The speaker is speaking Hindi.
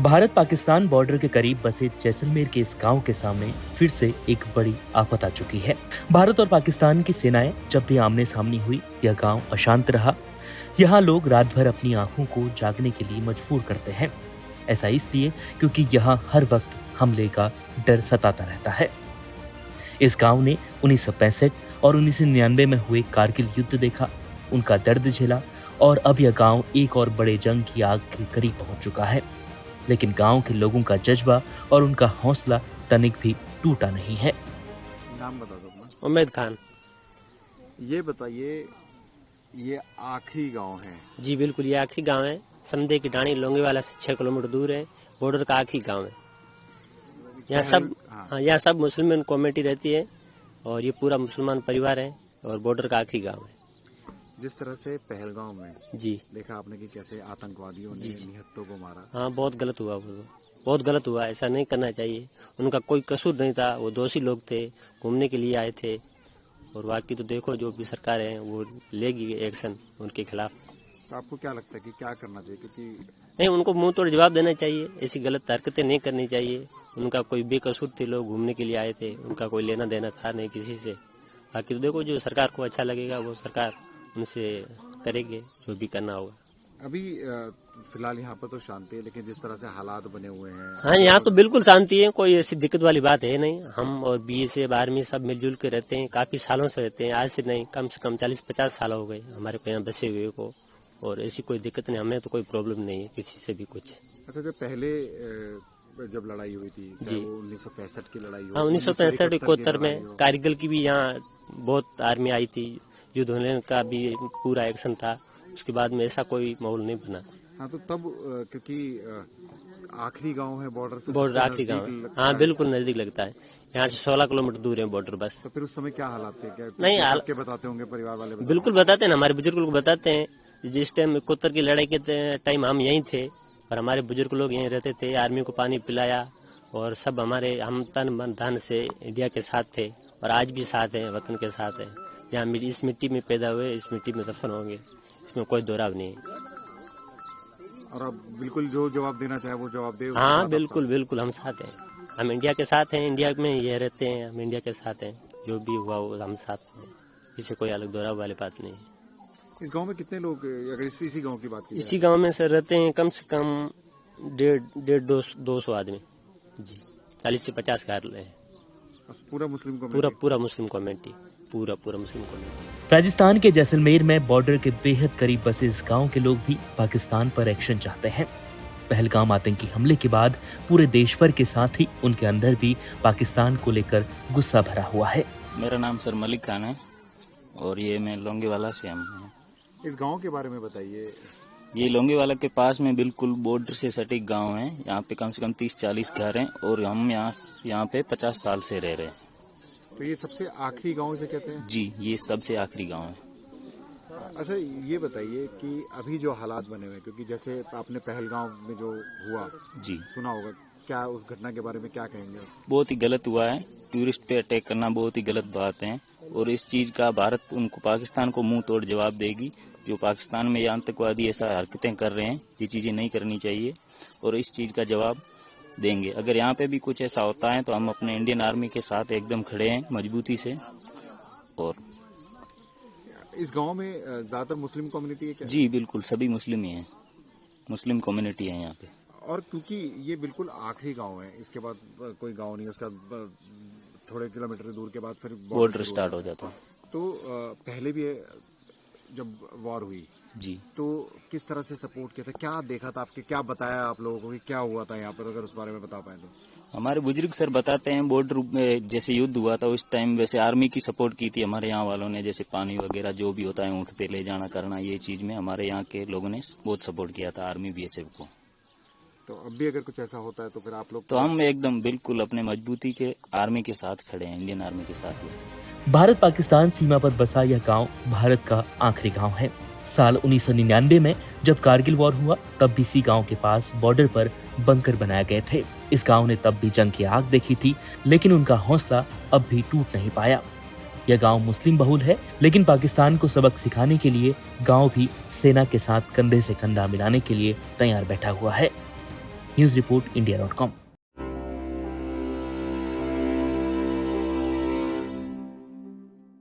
भारत पाकिस्तान बॉर्डर के करीब बसे जैसलमेर के इस गांव के सामने फिर से एक बड़ी आफत आ चुकी है। भारत और पाकिस्तान की सेनाएं जब भी आमने सामने हुई, यह गांव अशांत रहा। यहाँ लोग रात भर अपनी आंखों को जागने के लिए मजबूर करते हैं। ऐसा इसलिए क्योंकि यहाँ हर वक्त हमले का डर सताता रहता है। इस गांव ने 1965 और 1999 में हुए कारगिल युद्ध देखा, उनका दर्द झेला और अब यह गांव एक और बड़े जंग की आग के करीब पहुंच चुका है। लेकिन गांव के लोगों का जज्बा और उनका हौसला तनिक भी टूटा नहीं है। नाम बता दो अपना। उम्मेद खान। ये बताइए, ये आखिरी गांव है? जी बिल्कुल, ये आखिरी गांव है। समदे की डाणी लोंगेवाला से 6 किलोमीटर दूर है। बॉर्डर का आखिरी गांव है। यहाँ सब मुस्लिम कम्युनिटी रहती है और ये पूरा मुसलमान परिवार है और बॉर्डर का आखिरी गांव है। जिस तरह से पहलगाम में जी देखा आपने कि कैसे आतंकवादियों ने निहत्तों को मारा। हाँ, बहुत गलत हुआ, वो बहुत गलत हुआ। ऐसा नहीं करना चाहिए। उनका कोई कसूर नहीं था, वो दोषी लोग थे, घूमने के लिए आए थे। और बाकी तो देखो, जो भी सरकार है वो लेगी एक्शन उनके खिलाफ। तो आपको क्या लगता है कि क्या करना चाहिए? क्योंकि नहीं, उनको मुंह तोड़ जवाब देना चाहिए। ऐसी गलत हरकतें नहीं करनी चाहिए। उनका कोई बेकसूर थे, लोग घूमने के लिए आए थे, उनका कोई लेना देना था नहीं किसी से। बाकी तो देखो, जो सरकार को अच्छा लगेगा वो सरकार उनसे करेंगे जो भी करना होगा। अभी फिलहाल यहाँ पर तो शांति है, लेकिन जिस तरह से हालात बने हुए हैं। हाँ, यहाँ तो बिल्कुल शांति है, कोई ऐसी दिक्कत वाली बात है नहीं। हम और BSF आर्मी सब मिलजुल के रहते हैं, काफी सालों से रहते हैं। आज से नहीं, कम से कम 40-50 साल हो गए हमारे को यहाँ बसे हुए को। और ऐसी कोई दिक्कत नहीं, हमें तो कोई प्रॉब्लम नहीं है किसी से भी कुछ। अच्छा, जब पहले जब लड़ाई हुई थी जी, 1965 की लड़ाई हुई। हाँ, 1965-71 में कारगिल की भी यहाँ बहुत आर्मी आई थी। युद्ध होने का भी पूरा एक्शन था। उसके बाद में ऐसा कोई माहौल नहीं बना। हाँ, तो तब क्योंकि आखिरी गांव है बॉर्डर से, बॉर्डर आखिरी गांव है। हाँ, बिल्कुल नजदीक लगता है। यहाँ से 16 किलोमीटर दूर है बॉर्डर बस। तो फिर उस समय क्या हालात थे? क्या नहीं, आपके बताते होंगे परिवार वाले? बिल्कुल बताते हैं, हमारे बुजुर्ग लोग बताते हैं। जिस टाइम 71 की लड़ाई के टाइम हम यहीं थे और हमारे बुजुर्ग लोग यहीं रहते थे। आर्मी को पानी पिलाया और सब हमारे, हम तन मन धन से इंडिया के साथ थे और आज भी साथ है, वतन के साथ है। यहाँ इस मिट्टी में पैदा हुए, इस मिट्टी में दफन होंगे, इसमें कोई दोहराव नहीं है। और अब बिल्कुल जो जवाब देना चाहे वो जवाब दे। हाँ, बिल्कुल बिल्कुल, हम साथ हैं। हम इंडिया के साथ हैं, इंडिया में ये रहते हैं, हम इंडिया के साथ हैं। जो भी हुआ वो हम साथ हैं, इससे कोई अलग दोहराव वाली बात नहीं है। इस गांव में कितने लोग, अगर इसी गांव की बात की? इसी गांव में सर रहते हैं कम से कम 150-200 आदमी। जी, 40 से 50 घर है। पूरा मुस्लिम को? पूरा मुस्लिम कम्युनिटी, पूरा मुस्लिम कम्युनिटी। राजस्थान के जैसलमेर में बॉर्डर के बेहद करीब बसे इस गांव के लोग भी पाकिस्तान पर एक्शन चाहते हैं। पहलगाम आतंकी हमले के बाद पूरे देश भर के साथ ही उनके अंदर भी पाकिस्तान को लेकर गुस्सा भरा हुआ है। मेरा नाम सर मलिक खान है और ये मैं लोंगेवाला से हम हैं। इस गांव के बारे में बताइए। ये लोंगेवाला के पास में बिल्कुल बॉर्डर से सटीक गांव है। यहाँ पे कम से कम 30-40 घर हैं और हम यहाँ पे 50 साल से रह रहे हैं। तो ये सबसे आखिरी गांव से कहते हैं? जी, ये सबसे आखिरी गांव है। अच्छा, ये बताइए कि अभी जो हालात बने हुए, क्योंकि जैसे आपने पहलगाम में जो हुआ जी सुना होगा, क्या उस घटना के बारे में क्या कहेंगे? बहुत ही गलत हुआ है। टूरिस्ट पे अटैक करना बहुत ही गलत बात है और इस चीज का भारत उनको, पाकिस्तान को मुंह तोड़ जवाब देगी। जो पाकिस्तान में ये आतंकवादी ऐसा हरकतें कर रहे हैं, ये चीजें नहीं करनी चाहिए और इस चीज का जवाब देंगे। अगर यहाँ पे भी कुछ ऐसा होता है तो हम अपने इंडियन आर्मी के साथ एकदम खड़े हैं मजबूती से। और इस गांव में ज्यादातर मुस्लिम कम्युनिटी है क्या? जी बिल्कुल, सभी मुस्लिम ही हैं, मुस्लिम कम्युनिटी है यहाँ पे। और क्योंकि ये बिल्कुल आखिरी गांव है, इसके बाद कोई गांव नहीं है, उसका थोड़े किलोमीटर दूर के बाद फिर बॉर्डर स्टार्ट हो जाता है। तो पहले भी जब वॉर हुई जी, तो किस तरह से सपोर्ट किया था? क्या देखा था आपके, क्या बताया आप लोगों को कि क्या हुआ था यहाँ पर? अगर उस बारे में बता पाए तो। हमारे बुजुर्ग सर बताते हैं, बॉर्डर में जैसे युद्ध हुआ था उस टाइम वैसे आर्मी की सपोर्ट की थी हमारे यहाँ वालों ने। जैसे पानी वगैरह जो भी होता है ऊँट पे ले जाना करना, ये चीज में हमारे यहाँ के लोगों ने बहुत सपोर्ट किया था आर्मी BSF को। तो अब भी अगर कुछ ऐसा होता है तो फिर आप लोग? तो हम एकदम बिल्कुल अपने मजबूती के आर्मी के साथ खड़े हैं, इंडियन आर्मी के साथ ही। भारत पाकिस्तान सीमा पर बसा यह गांव भारत का आखिरी गांव है। साल 1999 में जब कारगिल वॉर हुआ तब भी इसी गांव के पास बॉर्डर पर बंकर बनाए गए थे। इस गांव ने तब भी जंग की आग देखी थी, लेकिन उनका हौसला अब भी टूट नहीं पाया। यह गांव मुस्लिम बहुल है, लेकिन पाकिस्तान को सबक सिखाने के लिए गांव भी सेना के साथ कंधे से कंधा मिलाने के लिए तैयार बैठा हुआ है। News report इंडिया.com।